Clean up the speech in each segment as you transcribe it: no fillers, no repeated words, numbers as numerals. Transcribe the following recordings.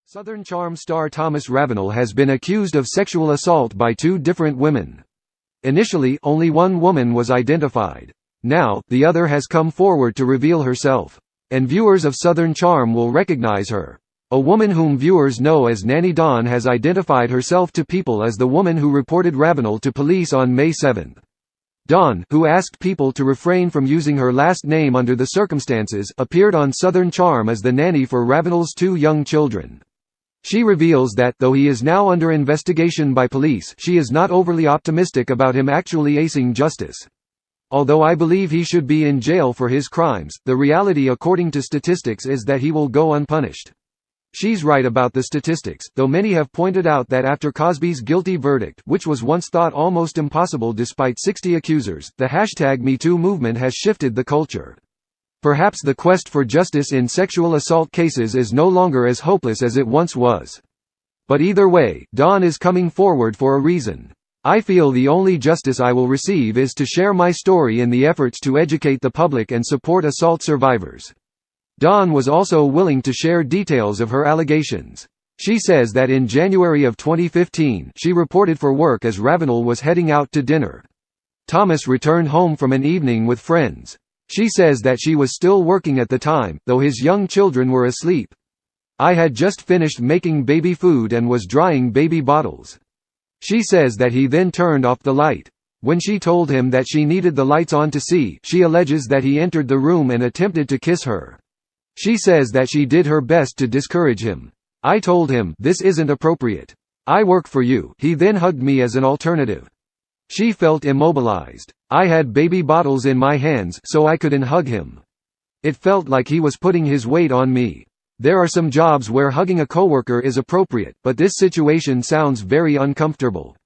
Southern Charm star Thomas Ravenel has been accused of sexual assault by two different women. Initially, only one woman was identified. Now, the other has come forward to reveal herself. And viewers of Southern Charm will recognize her. A woman whom viewers know as Nanny Dawn has identified herself to people as the woman who reported Ravenel to police on May 7. Dawn, who asked people to refrain from using her last name under the circumstances, appeared on Southern Charm as the nanny for Ravenel's two young children. She reveals that, though he is now under investigation by police, she is not overly optimistic about him actually acing justice. Although I believe he should be in jail for his crimes, the reality according to statistics is that he will go unpunished. She's right about the statistics, though many have pointed out that after Cosby's guilty verdict, which was once thought almost impossible despite 60 accusers, the #MeToo movement has shifted the culture. Perhaps the quest for justice in sexual assault cases is no longer as hopeless as it once was. But either way, Dawn is coming forward for a reason. I feel the only justice I will receive is to share my story in the efforts to educate the public and support assault survivors. Dawn was also willing to share details of her allegations. She says that in January of 2015, she reported for work as Ravenel was heading out to dinner. Thomas returned home from an evening with friends. She says that she was still working at the time, though his young children were asleep. I had just finished making baby food and was drying baby bottles. She says that he then turned off the light. When she told him that she needed the lights on to see, she alleges that he entered the room and attempted to kiss her. She says that she did her best to discourage him. I told him, "This isn't appropriate. I work for you." He then hugged me as an alternative. She felt immobilized. I had baby bottles in my hands, so I couldn't hug him. It felt like he was putting his weight on me. There are some jobs where hugging a coworker is appropriate, but this situation sounds very uncomfortable.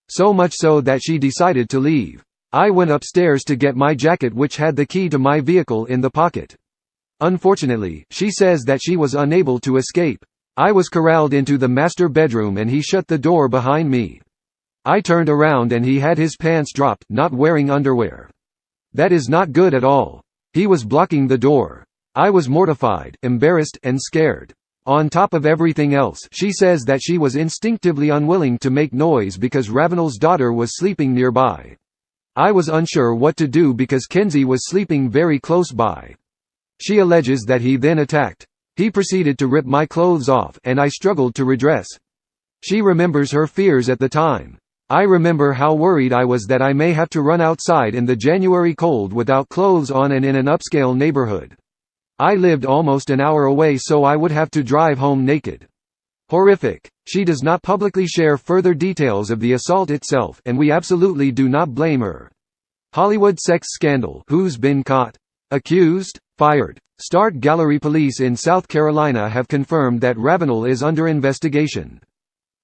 So much so that she decided to leave. I went upstairs to get my jacket, which had the key to my vehicle in the pocket. Unfortunately, she says that she was unable to escape. I was corralled into the master bedroom and he shut the door behind me. I turned around and he had his pants dropped, not wearing underwear. That is not good at all. He was blocking the door. I was mortified, embarrassed, and scared. On top of everything else, she says that she was instinctively unwilling to make noise because Ravenel's daughter was sleeping nearby. I was unsure what to do because Kenzie was sleeping very close by. She alleges that he then attacked. He proceeded to rip my clothes off, and I struggled to redress. She remembers her fears at the time. I remember how worried I was that I may have to run outside in the January cold without clothes on and in an upscale neighborhood. I lived almost an hour away, so I would have to drive home naked. Horrific. She does not publicly share further details of the assault itself, and we absolutely do not blame her. Hollywood sex scandal. Who's been caught? Accused? Fired. Start Gallery police in South Carolina have confirmed that Ravenel is under investigation.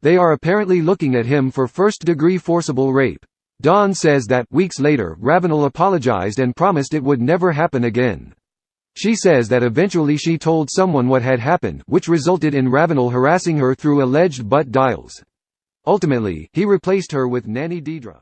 They are apparently looking at him for first-degree forcible rape. Dawn says that, weeks later, Ravenel apologized and promised it would never happen again. She says that eventually she told someone what had happened, which resulted in Ravenel harassing her through alleged butt dials. Ultimately, he replaced her with Nanny Dawn.